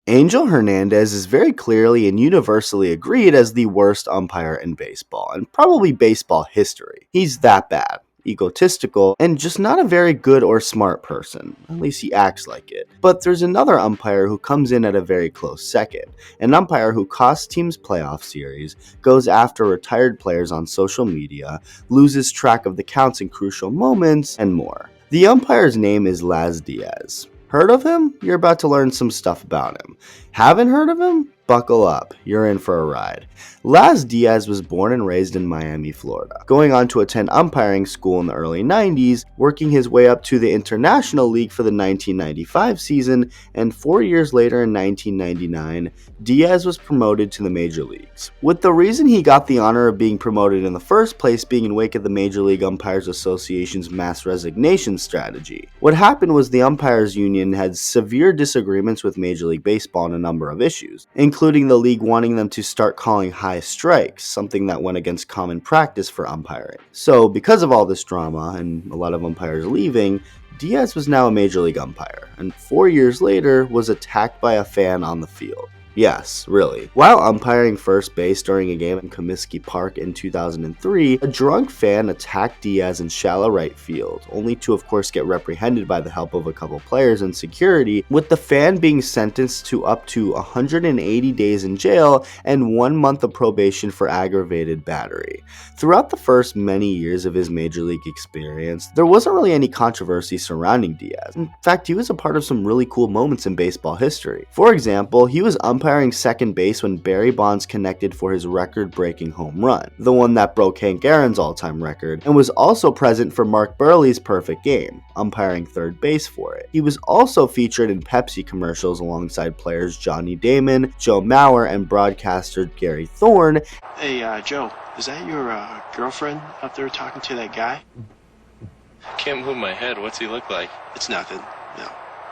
Angel Hernandez is very clearly and universally agreed as the worst umpire in baseball, and probably baseball history. He's that bad, egotistical, and just not a very good or smart person. At least he acts like it. But there's another umpire who comes in at a very close second. An umpire who costs teams playoff series, goes after retired players on social media, loses track of the counts in crucial moments, and more. The umpire's name is Laz Diaz. Heard of him? You're about to learn some stuff about him. Haven't heard of him? Buckle up, you're in for a ride. Laz Diaz was born and raised in Miami, Florida, going on to attend umpiring school in the early 90s, working his way up to the International League for the 1995 season, and 4 years later in 1999, Diaz was promoted to the major leagues. With the reason he got the honor of being promoted in the first place being in wake of the Major League Umpires Association's mass resignation strategy. What happened was the Umpires Union had severe disagreements with Major League Baseball on a number of issues, including the league wanting them to start calling high strikes, something that went against common practice for umpiring. So because of all this drama and a lot of umpires leaving, Diaz was now a major league umpire, and 4 years later was attacked by a fan on the field. Yes, really. While umpiring first base during a game in Comiskey Park in 2003, a drunk fan attacked Diaz in shallow right field, only to of course get reprehended by the help of a couple players and security, with the fan being sentenced to up to 180 days in jail and 1 month of probation for aggravated battery. Throughout the first many years of his major league experience, there wasn't really any controversy surrounding Diaz. In fact, he was a part of some really cool moments in baseball history. For example, he was umpiring second base when Barry Bonds connected for his record-breaking home run, the one that broke Hank Aaron's all-time record, and was also present for Mark Buehrle's perfect game, umpiring third base for it. He was also featured in Pepsi commercials alongside players Johnny Damon, Joe Mauer, and broadcaster Gary Thorne. Hey, Joe, is that your girlfriend up there talking to that guy? Can't move my head. What's he look like? It's nothing. No.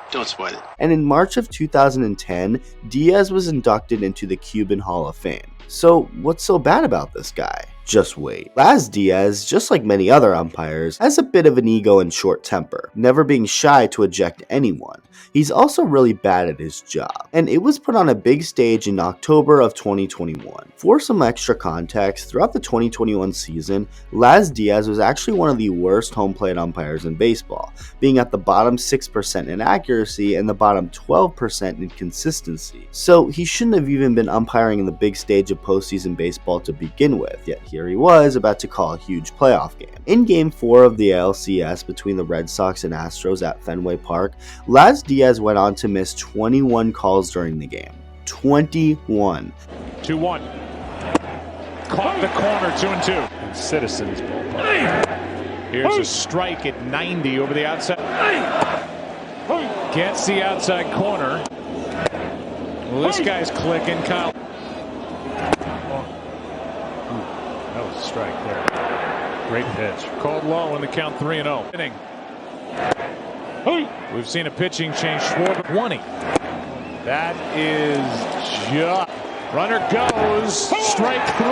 Don't sweat it. And in March of 2010, Diaz was inducted into the Cuban Hall of Fame. So what's so bad about this guy? Just wait. Laz Diaz, just like many other umpires, has a bit of an ego and short temper, never being shy to eject anyone. He's also really bad at his job, and it was put on a big stage in October of 2021. For some extra context, throughout the 2021 season, Laz Diaz was actually one of the worst home plate umpires in baseball, being at the bottom 6% in accuracy and the bottom 12% in consistency. So he shouldn't have even been umpiring in the big stage of postseason baseball to begin with, yet here he was about to call a huge playoff game. In Game 4 of the ALCS between the Red Sox and Astros at Fenway Park, Laz Diaz went on to miss 21 calls during the game. 21. 2-1. Caught the corner, 2-2. Citizens ballpark. Here's a strike at 90 over the outside. Gets the outside corner. Well, this guy's clicking. Kyle. That was a strike there. Great pitch. Called low in the count 3-0. Inning. We've seen a pitching change. Schwarber 20. That is just. Runner goes. Strike 3.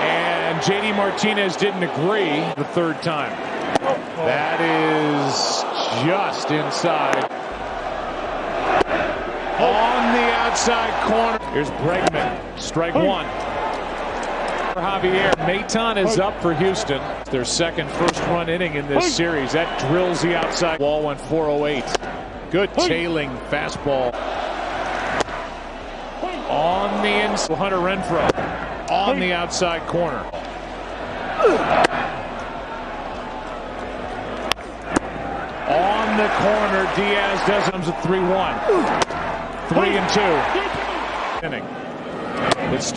And JD Martinez didn't agree the third time. That is just inside. On the outside corner. Here's Bregman. Strike 1. Javier Maton is up for Houston. Their second first-run inning in this series. That drills the outside. Wall went 408. Good tailing fastball. On the inside. Hunter Renfroe. On the outside corner. On the corner. Diaz does comes at 3-1. 3-2. Inning. It's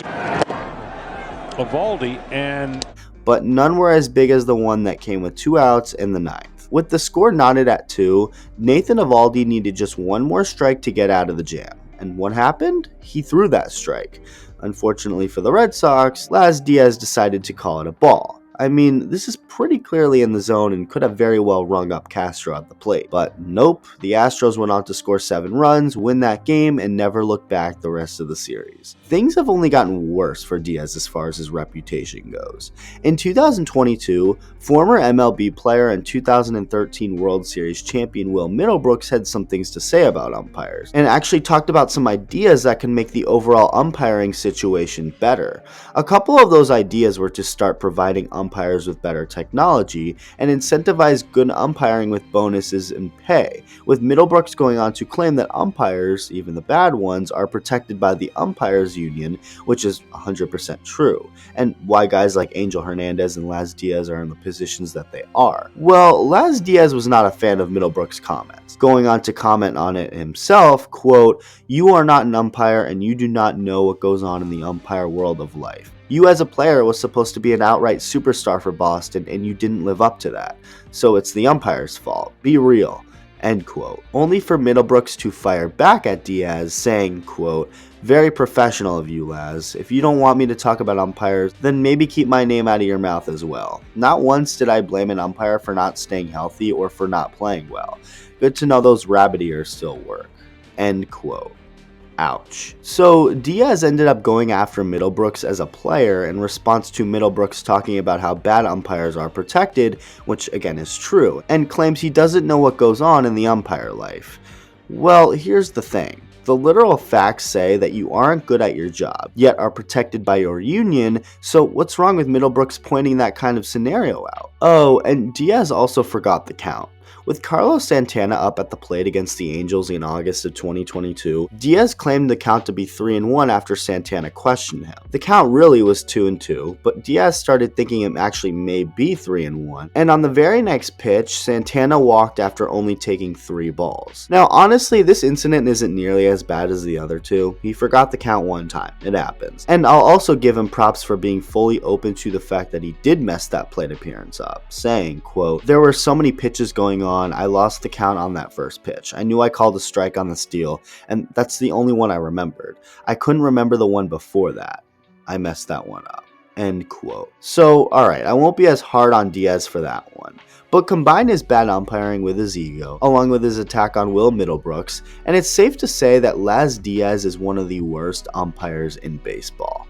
Eovaldi and. But none were as big as the one that came with 2 outs in the 9th. With the score knotted at 2, Nathan Eovaldi needed just one more strike to get out of the jam. And what happened? He threw that strike. Unfortunately for the Red Sox, Laz Diaz decided to call it a ball. I mean, this is pretty clearly in the zone and could have very well rung up Castro at the plate. But nope, the Astros went on to score 7 runs, win that game, and never look back the rest of the series. Things have only gotten worse for Diaz as far as his reputation goes. In 2022, former MLB player and 2013 World Series champion Will Middlebrooks had some things to say about umpires, and actually talked about some ideas that can make the overall umpiring situation better. A couple of those ideas were to start providing umpires with better technology and incentivize good umpiring with bonuses and pay, with Middlebrooks going on to claim that umpires, even the bad ones, are protected by the umpires union, which is 100% true, and why guys like Angel Hernandez and Laz Diaz are in the positions that they are. Well, Laz Diaz was not a fan of Middlebrooks' comments, going on to comment on it himself, quote, "You are not an umpire and you do not know what goes on in the umpire world of life. You as a player was supposed to be an outright superstar for Boston and you didn't live up to that. So it's the umpire's fault. Be real." End quote. Only for Middlebrooks to fire back at Diaz, saying, quote, "Very professional of you, Laz. If you don't want me to talk about umpires, then maybe keep my name out of your mouth as well. Not once did I blame an umpire for not staying healthy or for not playing well. Good to know those rabbit ears still work." End quote. Ouch. So Diaz ended up going after Middlebrooks as a player in response to Middlebrooks talking about how bad umpires are protected, which again is true, and claims he doesn't know what goes on in the umpire life. Well, here's the thing. The literal facts say that you aren't good at your job, yet are protected by your union, so what's wrong with Middlebrooks pointing that kind of scenario out? Oh, and Diaz also forgot the count. With Carlos Santana up at the plate against the Angels in August of 2022, Diaz claimed the count to be 3-1 after Santana questioned him. The count really was 2-2, but Diaz started thinking it actually may be 3-1, and on the very next pitch, Santana walked after only taking 3 balls. Now, honestly, this incident isn't nearly as bad as the other two. He forgot the count one time. It happens. And I'll also give him props for being fully open to the fact that he did mess that plate appearance up, saying, quote, "There were so many pitches going on, I lost the count on that first pitch. I knew I called a strike on the steal, and that's the only one I remembered. I couldn't remember the one before that. I messed that one up." End quote. So, alright, I won't be as hard on Diaz for that one. But combine his bad umpiring with his ego, along with his attack on Will Middlebrooks, and it's safe to say that Laz Diaz is one of the worst umpires in baseball.